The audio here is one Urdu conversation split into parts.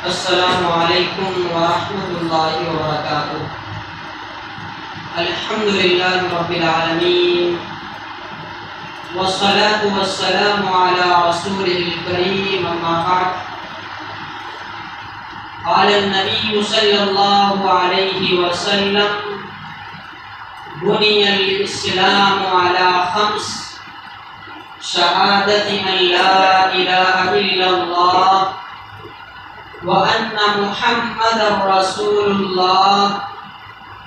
السلام علیکم ورحمۃ اللہ وبرکاتہ۔ الحمد للہ رب العالمین والصلاة والسلام علی رسولہ الکریم، اما بعد۔ قال النبی صلی اللہ علیہ وسلم: بنی الاسلام علی خمس: شہادت ان لا الہ الا اللہ وَأَنَّ مُحَمَّدًا رَسُولُ اللَّهِ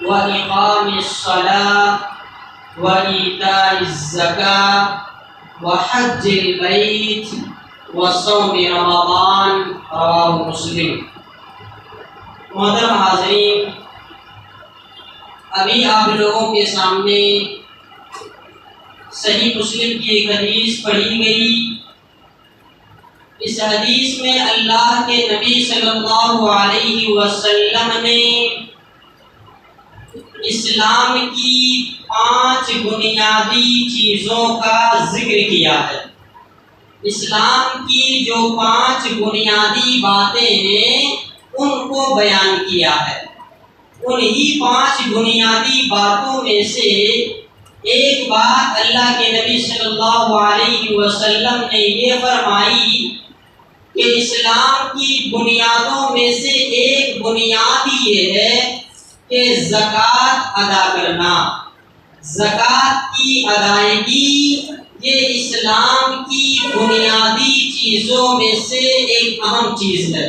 وَإِقَامِ الصَّلَاةِ وَإِيتَاءِ الزَّكَاةِ وَحَجِّ الْبَيْتِ وَصَوْمِ رمضان، رواہ مسلم۔ محترم حاضرین، ابھی آپ لوگوں کے سامنے صحیح مسلم کی ایک حدیث پڑھی گئی۔ اس حدیث میں اللہ کے نبی صلی اللہ علیہ وسلم نے اسلام کی 5 بنیادی چیزوں کا ذکر کیا ہے۔ اسلام کی جو 5 بنیادی باتیں ہیں ان کو بیان کیا ہے۔ انہی 5 بنیادی باتوں میں سے ایک بات اللہ کے نبی صلی اللہ علیہ وسلم نے یہ فرمائی کہ اسلام کی بنیادوں میں سے ایک بنیاد یہ ہے کہ زکوٰۃ ادا کرنا۔ زکوٰۃ کی ادائیگی یہ اسلام کی بنیادی چیزوں میں سے ایک اہم چیز ہے،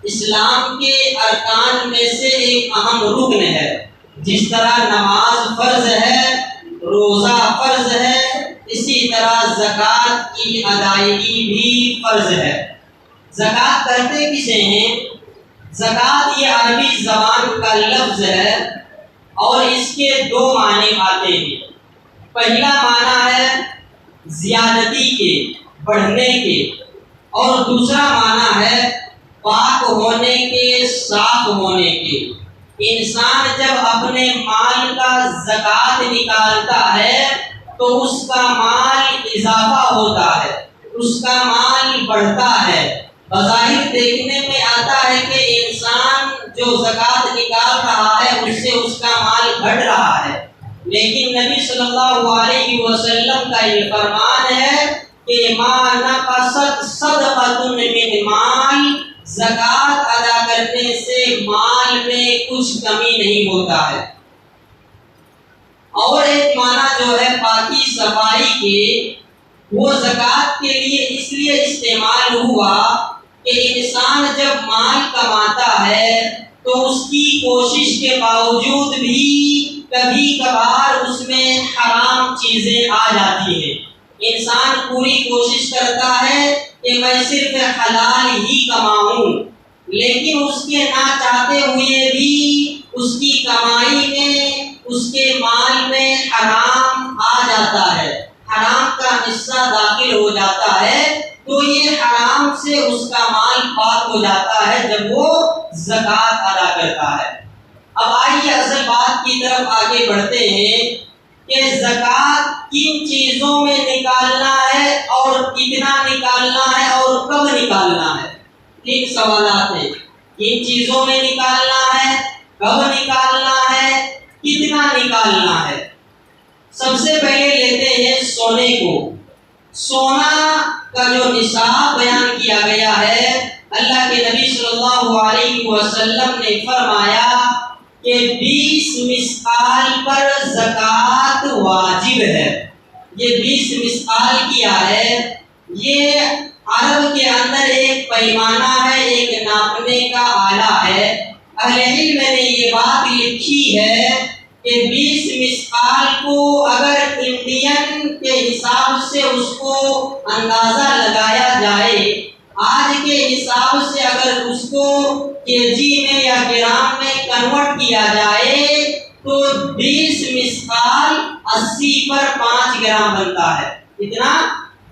اسلام کے ارکان میں سے ایک اہم رکن ہے۔ جس طرح نماز فرض ہے، روزہ فرض ہے، اسی طرح زکوٰۃ کی ادائیگی بھی فرض ہے۔ زکوٰۃ کرتے کسے ہیں؟ زکوٰۃ یہ عربی زبان کا لفظ ہے اور اس کے 2 معنی آتے ہیں۔ پہلا معنی ہے زیادتی کے، بڑھنے کے، اور دوسرا معنی ہے پاک ہونے کے، صاف ہونے کے۔ انسان جب اپنے مال کا زکوٰۃ نکالتا ہے تو اس کا مال اضافہ ہوتا ہے، اس کا مال بڑھتا ہے۔ بظاہر دیکھنے میں آتا ہے کہ انسان جو زکوٰۃ نکال رہا ہے اس سے اس کا مال گھٹ رہا ہے، لیکن نبی صلی اللہ علیہ وسلم کا یہ فرمان ہے کہ ما نقصت صدقۃ من مال، زکوٰۃ ادا کرنے سے مال میں کچھ کمی نہیں ہوتا ہے۔ اور ایک معنی جو ہے پاکی صفائی کے، وہ زکوٰۃ کے لیے اس لیے استعمال ہوا کہ انسان جب مال کماتا ہے تو اس کی کوشش کے باوجود بھی کبھی کبھار اس میں حرام چیزیں آ جاتی ہیں۔ انسان پوری کوشش کرتا ہے کہ میں صرف حلال ہی کماؤں، لیکن اس کے نہ چاہتے ہوئے بھی اس کی کمائی میں، اس کے مال میں حرام آ جاتا ہے، حرام کا حصہ داخل ہو جاتا ہے، تو یہ حرام سے اس کا مال پاک ہو جاتا ہے جب وہ زکوٰۃ ادا کرتا ہے۔ اب آئیے اصل بات کی طرف آگے بڑھتے ہیں کہ زکوٰۃ کن چیزوں میں نکالنا ہے اور کتنا نکالنا ہے اور کب نکالنا ہے۔ 3 سوالات ہیں، کن چیزوں میں نکالنا ہے، کب نکالنا ہے، کتنا نکالنا ہے۔ سب سے پہلے لیتے ہیں سونے کو۔ سونا کا جو نصاب بیان کیا گیا ہے، اللہ کے نبی صلی اللہ علیہ وسلم نے فرمایا کہ 20 مثقال پر زکوٰۃ واجب ہے۔ یہ 20 مثقال کیا ہے، یہ عرب کے اندر ایک پیمانہ ہے، ایک ناپنے کا آلہ ہے۔ اہل علم نے یہ بات لکھی ہے کہ 20 مثقال کو اگر انڈین کے حساب سے اس کو اندازہ لگایا جائے، آج کے حساب سے اگر اس کو کے جی میں یا گرام میں کنورٹ کیا جائے تو 20 مثقال 80 پر 5 گرام بنتا ہے۔ کتنا؟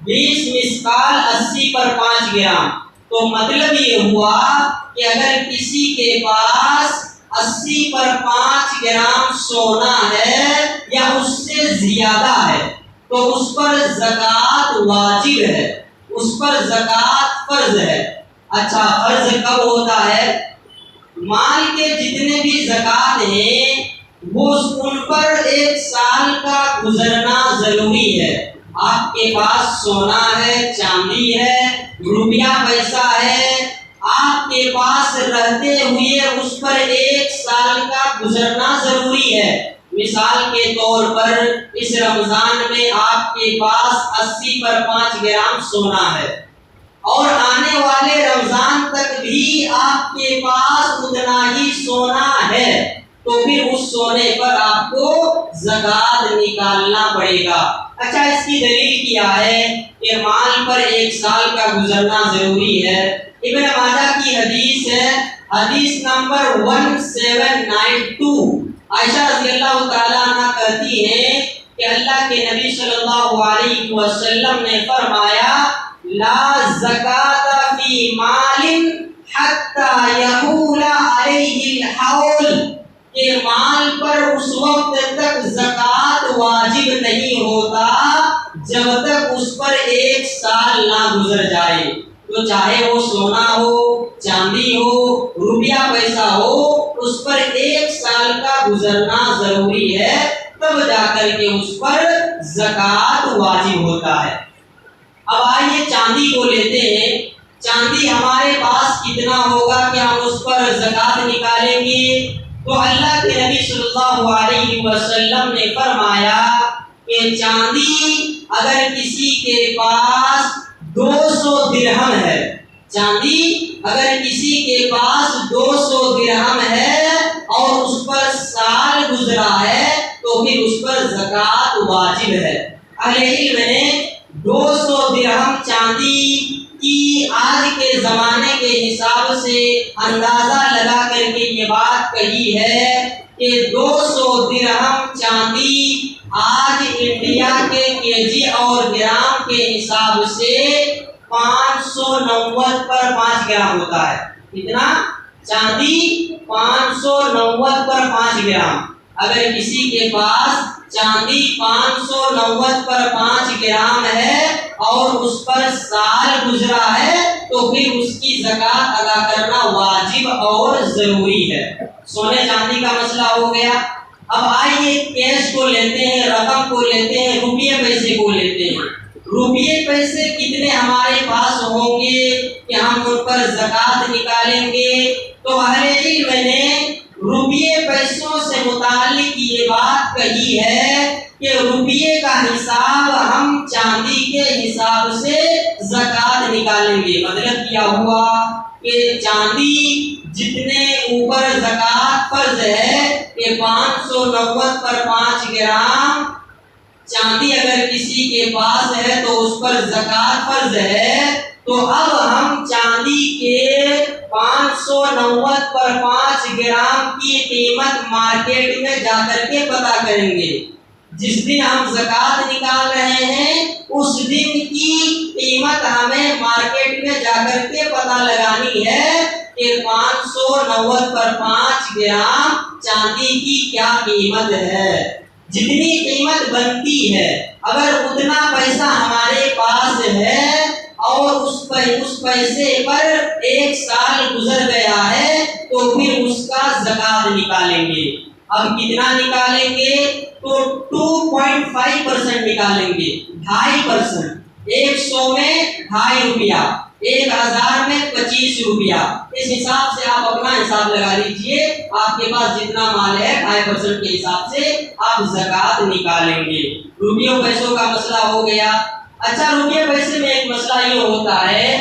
20 مثقال 80 پر 5 گرام۔ تو مطلب یہ ہوا کہ اگر کسی کے پاس 80 پر 5 گرام سونا ہے یا اس سے زیادہ ہے تو اس پر زکوٰۃ واجب ہے، اس پر زکوٰۃ فرض ہے۔ اچھا فرض کب ہوتا ہے؟ مال کے جتنے بھی زکوٰۃ ہیں وہ ان پر 1 سال کا گزرنا ضروری ہے۔ آپ کے پاس سونا ہے، چاندی ہے، روپیہ پیسہ ہے، آپ کے پاس رہتے ہوئے اس پر 1 سال کا گزرنا ضروری ہے۔ مثال کے طور پر اس رمضان میں آپ کے پاس 80 پر 5 گرام سونا ہے، اور آنے والے رمضان تک بھی آپ کے پاس اتنا ہی سونا ہے، تو پھر اس سونے پر آپ کو زکوٰۃ نکالنا پڑے گا۔ اچھا اس کی دلیل کیا ہے کہ مال پر 1 سال کا گزرنا ضروری ہے؟ ابن ماجہ کی حدیث ہے، حدیث نمبر 1792۔ عائشہ رضی اللہ تعالیٰ عنہ کہتی ہیں کہ اللہ کے نبی صلی اللہ علیہ وسلم نے فرمایا لا زکاة فی مال حتی یحول علیہ الحول، کہ مال پر اس وقت تک زکوٰۃ واجب نہیں ہوتا جب تک اس پر 1 سال نہ گزر جائے۔ تو چاہے وہ سونا ہو، چاندی ہو، روپیہ پیسہ ہو، اس پر 1 سال کا گزرنا ضروری ہے، تب جا کر کے اس پر زکوٰۃ واجب ہوتا ہے۔ اب آئیے چاندی کو لیتے ہیں۔ چاندی ہمارے پاس کتنا ہوگا کہ ہم اس پر زکوٰۃ نکالیں گے؟ تو اللہ کے نبی صلی اللہ علیہ وسلم نے فرمایا کہ چاندی اگر کسی کے پاس 200 درہم ہے، چاندی اگر کسی کے پاس 200 درہم ہے اور اس پر سال گزرا ہے تو پھر اس پر زکوٰۃ واجب ہے۔ اہل علم نے 200 درہم چاندی کی آج کے زمانے کے حساب سے اندازہ لگا کر کے یہ بات کہی ہے کہ 200 درہم چاندی آج انڈیا کے کےجی اور گرام کے حساب سے 590 پر 5 گرام ہوتا ہے۔ کتنا؟ چاندی 590 پر 5 گرام۔ اگر کسی کے پاس چاندی 590 پر 5 گرام ہے اور اس پر سال گزرا ہے تو پھر اس کی زکوٰۃ ادا کرنا واجب اور ضروری ہے۔ سونے چاندی کا مسئلہ ہو گیا۔ اب آئیے کیش کو لیتے ہیں، رقم کو لیتے ہیں، روپیے پیسے کو لیتے ہیں۔ روپیے پیسے کتنے ہمارے پاس ہوں گے کہ ہم ان پر زکوٰۃ نکالیں گے؟ تو اہل علم نے روپیے پیسوں سے متعلق یہ بات کہی ہے کہ روپیے کا حساب ہم چاندی کے حساب سے زکوٰۃ نکالیں گے۔ مطلب کیا ہوا کہ چاندی جتنے اوپر زکوٰۃ فرض ہے کہ 590 پر 5 گرام چاندی اگر کسی کے پاس ہے تو اس پر زکوٰۃ فرض ہے، تو اب ہم چاندی کے 590 پر 5 گرام کی قیمت مارکیٹ میں جا کر کے پتہ کریں گے۔ جس دن ہم زکوٰۃ نکال رہے ہیں اس دن کی قیمت ہمیں مارکیٹ میں جا کر کے پتہ لگانی ہے کہ 590 پر 5 گرام چاندی کی کیا قیمت ہے۔ جتنی قیمت بنتی ہے اگر اتنا پیسہ ہمارے پاس ہے اور اس پیسے پر 1 سال گزر گیا ہے تو پھر اس کا زکوٰۃ نکالیں گے۔ اب کتنا نکالیں گے؟ تو 2.5% نکالیں گے، 2.5%۔ 100 میں 2.5 روپیہ، 1000 میں 25 روپیہ۔ اس حساب سے آپ اپنا حساب لگا لیجئے، آپ کے پاس جتنا مال ہے 2.5% کے حساب سے آپ زکوٰۃ نکالیں گے۔ روپیوں پیسوں کا مسئلہ ہو گیا۔ اچھا روپیے پیسے میں ایک مسئلہ یہ ہوتا ہے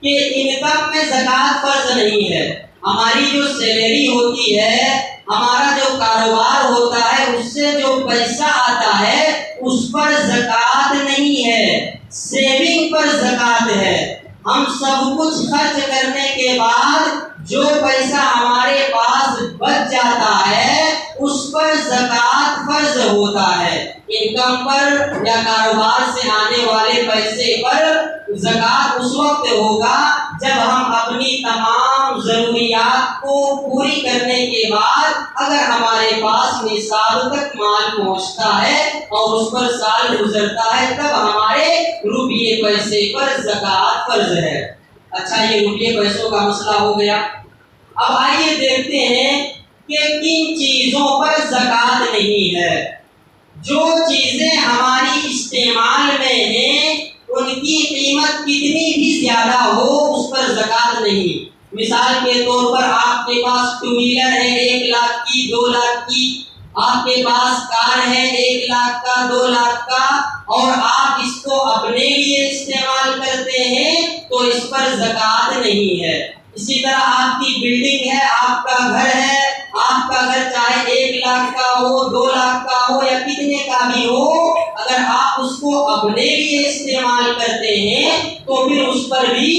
کہ انکم میں زکوٰۃ فرض نہیں ہے۔ ہماری جو سیلری ہوتی ہے، ہمارا جو کاروبار ہوتا ہے، اس سے جو پیسہ آتا ہے اس پر زکوٰۃ نہیں ہے، سیونگ پر زکوٰۃ ہے۔ ہم سب کچھ خرچ کرنے کے بعد جو پیسہ ہمارے پاس بچ جاتا ہے اس پر زکوٰۃ فرض ہوتا ہے۔ انکم پر یا کاروبار سے آنے والے پیسے پر زکوٰۃ اس وقت ہوگا جب ہم اپنی تمام ضروریات کو پوری کرنے کے بعد اگر ہمارے پاس نصاب تک مال پہنچتا ہے اور اس پر سال گزرتا ہے تب ہمارے روپیے پیسے پر زکوٰۃ فرض ہے۔ اچھا یہ روپیے پیسوں کا مسئلہ ہو گیا۔ اب آئیے دیکھتے ہیں کہ کن چیزوں پر زکوٰۃ نہیں ہے۔ جو چیزیں ہماری استعمال میں ہیں ان کی قیمت کتنی بھی زیادہ ہو اس پر زکوٰۃ نہیں۔ مثال کے طور پر آپ کے پاس ٹو ویلر ہے 1 لاکھ کی 2 لاکھ کی، آپ کے پاس کار ہے 1 لاکھ کا 2 لاکھ کا، اور آپ اس کو اپنے لیے استعمال کرتے ہیں تو اس پر زکوٰۃ نہیں ہے۔ اسی طرح آپ کی بلڈنگ ہے، آپ کا گھر ہے، آپ کا گھر چاہے 1 لاکھ کا ہو 2 لاکھ کا ہو یا کتنے کا بھی ہو، اگر آپ اس کو اپنے لیے استعمال کرتے ہیں تو پھر اس پر بھی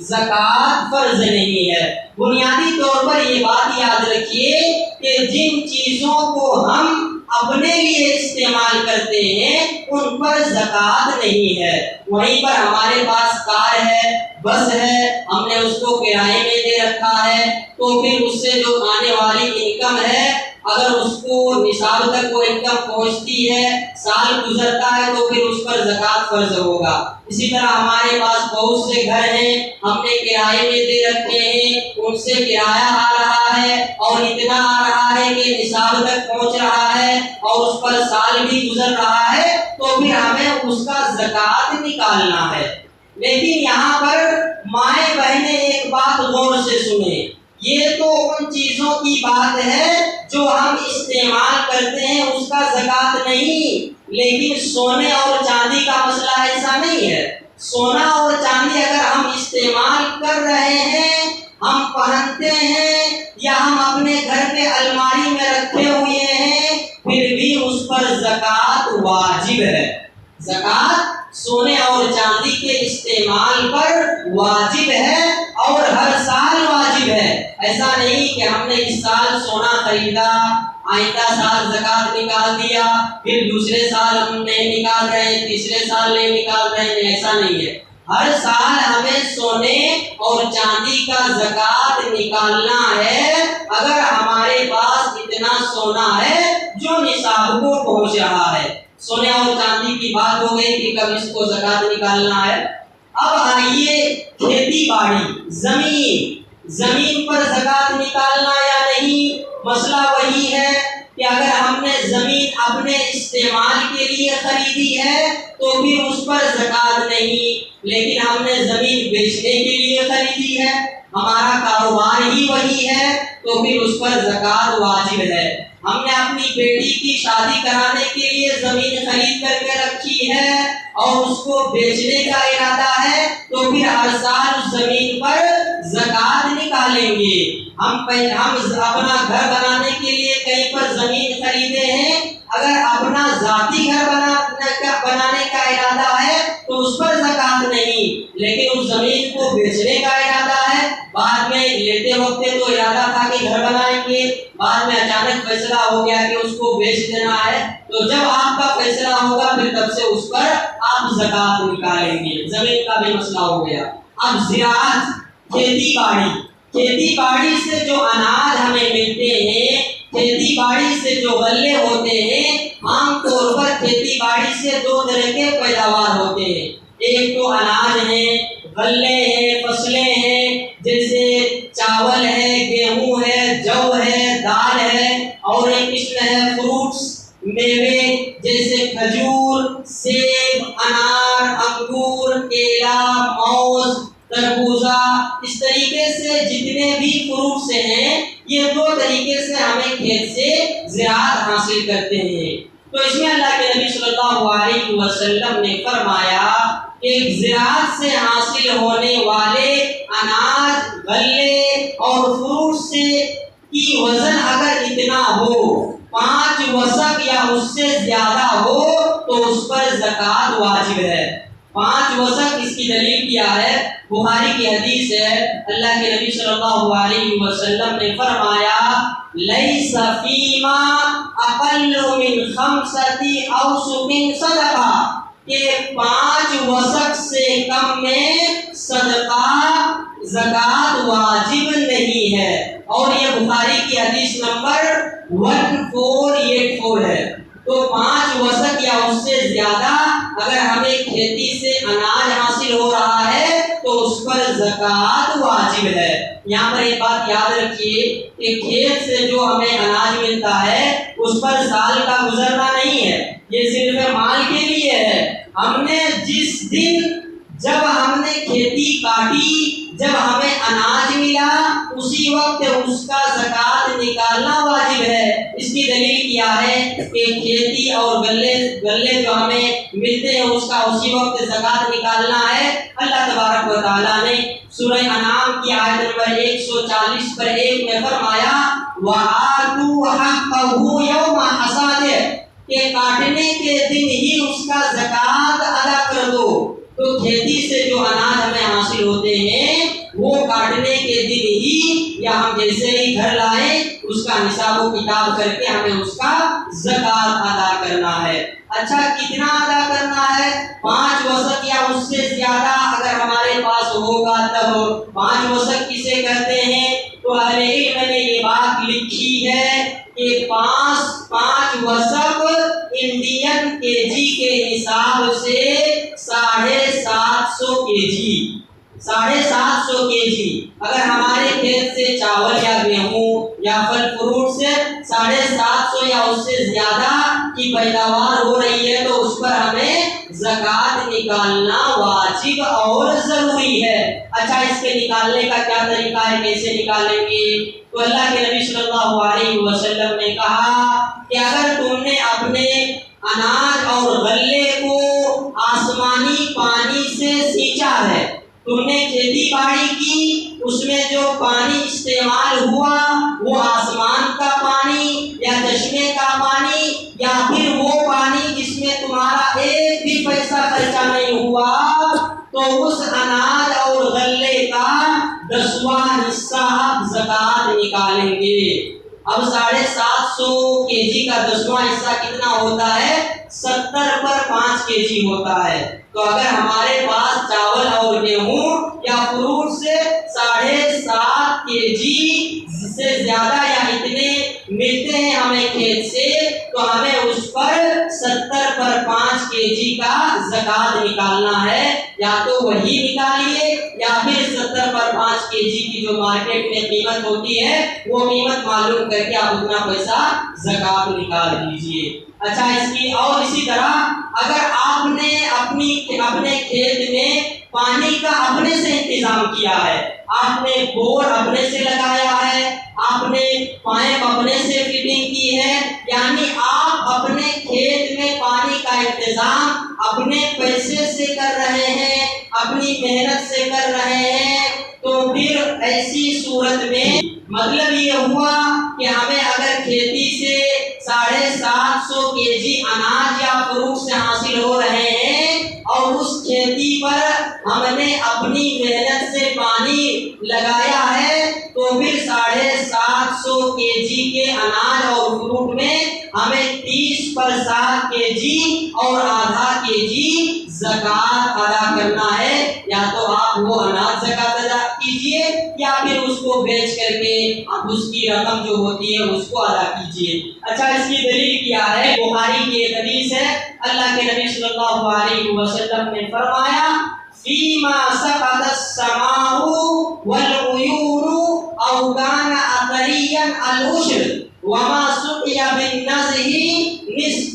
زکوٰۃ فرض نہیں ہے۔ بنیادی طور پر یہ بات یاد رکھیے کہ جن چیزوں کو ہم اپنے لیے استعمال کرتے ہیں ان پر زکوٰۃ نہیں ہے۔ وہیں پر ہمارے پاس کار ہے، بس ہے، ہم نے اس کو کرائے میں دے رکھا ہے، تو پھر اس سے جو آنے والی انکم ہے اگر اس کو نصاب تک وہ انکم پہنچتی ہے، سال گزرتا ہے تو پھر اس پر زکوٰۃ فرض ہوگا۔ اسی طرح ہمارے پاس بہت سے گھر ہیں، ہم نے کرائے میں دے رکھے ہیں، ان سے کرایہ آ رہا ہے اور اتنا آ رہا ہے کہ نصاب تک پہنچ رہا ہے اور اس پر سال بھی گزر رہا ہے، تو پھر ہمیں اس کا زکوٰۃ نکالنا ہے۔ لیکن یہاں پر مائیں بہنیں ایک بات غور سے سنیں، یہ تو ان چیزوں کی بات ہے جو ہم استعمال کرتے ہیں اس کا زکوٰۃ نہیں، لیکن سونے اور چاندی کا مسئلہ ایسا نہیں ہے۔ سونا اور چاندی اگر ہم استعمال کر رہے ہیں، ہم پہنتے ہیں یا ہم اپنے گھر کے الماری میں رکھے ہوئے ہیں، پھر بھی اس پر زکوٰۃ واجب ہے۔ زکوٰۃ سونے اور چاندی کے استعمال پر واجب ہے اور ہر سال واجب ہے۔ ایسا نہیں کہ ہم نے اس سال سونا خریدا، آئندہ سال زکوٰۃ نکال دیا، پھر دوسرے سال ہم نہیں نکال رہے ہیں، تیسرے سال نہیں نکال رہے ہیں، ایسا نہیں ہے۔ ہر سال ہمیں سونے اور چاندی کا زکوٰۃ نکالنا ہے اگر ہمارے پاس اتنا سونا ہے جو نصاب کو پہنچ رہا ہے۔ سونے اور چاندی کی بات ہو گئی کہ کب اس کو زکوٰۃ نکالنا ہے۔ اب آئیے کھیتی باڑی، زمین پر زکوٰۃ نکالنا یا نہیں، مسئلہ وہی ہے کہ اگر ہم نے زمین اپنے استعمال کے لیے خریدی ہے تو پھر اس پر زکوٰۃ نہیں، لیکن ہم نے زمین بیچنے کے لیے خریدی ہے، ہمارا کاروبار ہی وہی ہے، تو پھر اس پر زکوٰۃ واجب ہے۔ ہم نے اپنی بیٹی کی شادی کرانے کے لیے زمین خرید کر کے رکھی ہے اور اس کو بیچنے کا ارادہ ہے تو پھر ہر سال اس زمین پر زکوٰۃ نکالیں گے۔ ہم اپنا گھر بنانے کے لیے کہیں پر زمین خریدے ہیں، اگر اپنا ذاتی گھر بنانے کا ارادہ ہے تو اس پر زکوٰۃ نہیں، لیکن اس زمین کو بیچنے کا ارادہ ہے، بعد میں لیتے وقت تو ارادہ تھا کہ گھر بنائیں گے، بعد میں اچانک فیصلہ ہو گیا کہ اس کو بیچ دینا ہے، تو جب آپ کا فیصلہ ہوگا پھر تب سے اس پر آپ زکوٰۃ نکالیں گے۔ زمین کا بھی مسئلہ ہو گیا۔ اب زراعت، کھیتی باڑی سے جو اناج ہمیں ملتے ہیں، کھیتی باڑی سے جو غلے ہوتے ہیں، عام طور پر کھیتی باڑی سے 2 طرح کے پیداوار ہوتے ہیں، ایک تو اناج ہے، غلے ہیں، فصلیں ہیں، جیسے چاول ہے، گیہوں ہے، جو ہے، دال ہے، اور ایک قسم ہے فروٹس، میوے جیسے کھجور، سیب، انار، انگور، کیلا، موز، تربوزہ، اس طریقے سے جتنے بھی فروٹس ہیں یہ 2 طریقے سے ہمیں کھیت سے زراعت حاصل کرتے ہیں۔ تو اس میں اللہ کے نبی صلی اللہ علیہ وسلم نے فرمایا کہ زراعت سے حاصل ہونے والے اناج، غلے اور فروٹ سے کی وزن اگر اتنا ہو، 5 وسق یا اس سے زیادہ ہو تو اس پر زکوٰۃ واجب ہے۔ 5 وسق اس کی دلیل کیا ہے؟ بخاری کی حدیث ہے، اللہ کے نبی صلی اللہ علیہ وسلم نے فرمایا لیس فیما اقل من 5 اوسق صدقہ، کہ 5 وسق سے کم میں صدقہ زکوٰۃ واجب نہیں ہے، اور یہ بخاری کی حدیث نمبر 1484 ہے۔ تو 5 وسق یا اس سے زیادہ اگر ہمیں کھیتی سے اناج حاصل ہو رہا ہے تو اس پر زکوٰۃ زکوٰۃ واجب ہے۔ یہاں پر ایک بات یاد رکھیے کہ کھیت سے جو ہمیں اناج ملتا ہے اس پر سال کا گزرنا نہیں ہے، یہ صرف مال کے لیے ہے۔ ہم نے جس دن جب ہم نے کھیتی کاٹی، جب ہمیں اناج ملا، اسی وقت اس کا زکوٰۃ نکالنا واجب ہے۔ اس کی دلیل کیا ہے کہ کھیتی اور غلے جو ہمیں ملتے ہیں اس کا اسی وقت زکوٰۃ نکالنا ہے۔ اللہ تبارک و تعالیٰ نے سورہ انعام کی آیت نمبر 140 میں فرمایا وَآتُوا حَقَّهُ يَوْمَ حَصَادِهِ کہ کاٹنے کے دن ہی اس کا زکوٰۃ ادا کر دو۔ تو کھیتی سے جو اناج ہمیں حاصل ہوتے ہیں وہ کاٹنے کے دن ہی یا ہم جیسے ہی گھر لائیں اس کا نصاب و کتاب کر کے ہمیں اس کا زکوٰۃ ادا کرنا ہے۔ اچھا کتنا ادا کرنا ہے؟ 5 وسق یا اس سے زیادہ اگر ہمارے پاس ہوگا تب۔ 5 وسق کسے کہتے ہیں؟ تو اہل علم نے یہ بات لکھی ہے کہ 5 وسق انڈین کے جی کے حساب سے 750 کے جی 750 کے جی اگر ہمارے کھیت سے چاول یا گیہوں یا پھل فروٹ سے 750 یا اس سے زیادہ کی پیداوار ہو رہی ہے تو اس پر ہمیں زکوٰۃ نکالنا واجب اور ضروری ہے۔ اچھا اس کے نکالنے کا کیا طریقہ ہے، کیسے نکالیں گے؟ تو اللہ کے نبی صلی اللہ علیہ وسلم نے کہا کہ اگر تم نے اپنے اناج اور غلے کو آسمانی پانی سے سینچا ہے، تم نے کھیتی باڑی کی، اس میں جو پانی استعمال ہوا وہ آسمان کا پانی یا چشمے کا پانی یا پھر وہ پانی جس میں تمہارا ایک بھی پیسہ خرچہ نہیں ہوا، تو اس اناج اور غلے کا 10واں حصہ زکوٰۃ نکالیں گے۔ اب 750 کے جی کا 10واں حصہ کتنا ہوتا ہے؟ 70 پر 5 کے جی ہوتا ہے۔ تو اگر ہمارے پاس چاول اور گیہوں یا فروٹ سے 7.5 کے جی سے زیادہ یا اتنے ملتے ہیں ہمیں کھیت سے تو ہمیں اس پر 70 پر 5 کے جی کا زکوٰۃ نکالنا ہے۔ یا تو وہی نکالیے یا پھر 70 پر 5 کے جی کی جو مارکیٹ میں قیمت ہوتی ہے وہ قیمت معلوم کر کے آپ اتنا پیسہ زکوٰۃ نکال دیجیے۔ اچھا اس کی اور اسی طرح اگر آپ نے اپنے کھیت میں پانی کا اپنے سے انتظام کیا ہے، آپ نے بور اپنے سے لگایا ہے، آپ نے پائپ اپنے سے فٹنگ کی ہے، یعنی آپ اپنے کھیت میں پانی کا انتظام اپنے پیسے سے کر رہے ہیں، اپنی محنت سے کر رہے ہیں، تو پھر ایسی صورت میں مطلب یہ ہوا کہ ہمیں اگر کھیتی سے 750 کے جی اناج یا فروٹ سے حاصل ہو رہے ہیں اور اس کھیتی پر ہم نے اپنی محنت سے پانی لگایا ہے تو پھر 750 کے جی کے اناج اور فروٹ میں ہمیں 30 پر 7 کے جی اور آدھا کے جی زکوٰۃ ادا کرنا ہے۔ یا تو آپ وہ اناج زکوٰۃ ادا کیجئے یا پھر اس کو بیچ کر کے آپ اس کی رقم جو ہوتی ہے اس کو ادا کیجئے۔ اچھا اس کی دلیل کیا ہے؟ بخاری کی ایک حدیث ہے، اللہ کے نبی صلی اللہ علیہ وسلم نے فرمایا فیما سقط السماء والعیون او کان اثریا العشر وما سقی بالنزح نصف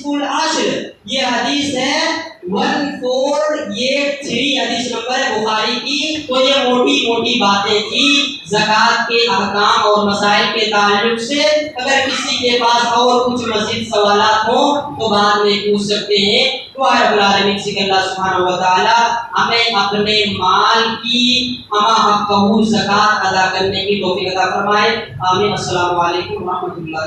العشر۔ یہ حدیث ہے 1483 حدیث نمبر بخاری کی۔ تو یہ موٹی موٹی باتیں تھی زکوٰۃ کے احکام اور مسائل کے تعلق سے۔ اگر کسی کے پاس اور کچھ مزید سوالات ہوں تو بعد میں پوچھ سکتے ہیں۔ دعا رب العالمین سے کہ اللہ سبحانہ و تعالی ہمیں اپنے مال کی اما حقہ زکوٰۃ ادا کرنے کی توفیق عطا فرمائے۔ آمین۔ السلام علیکم ورحمۃ اللہ۔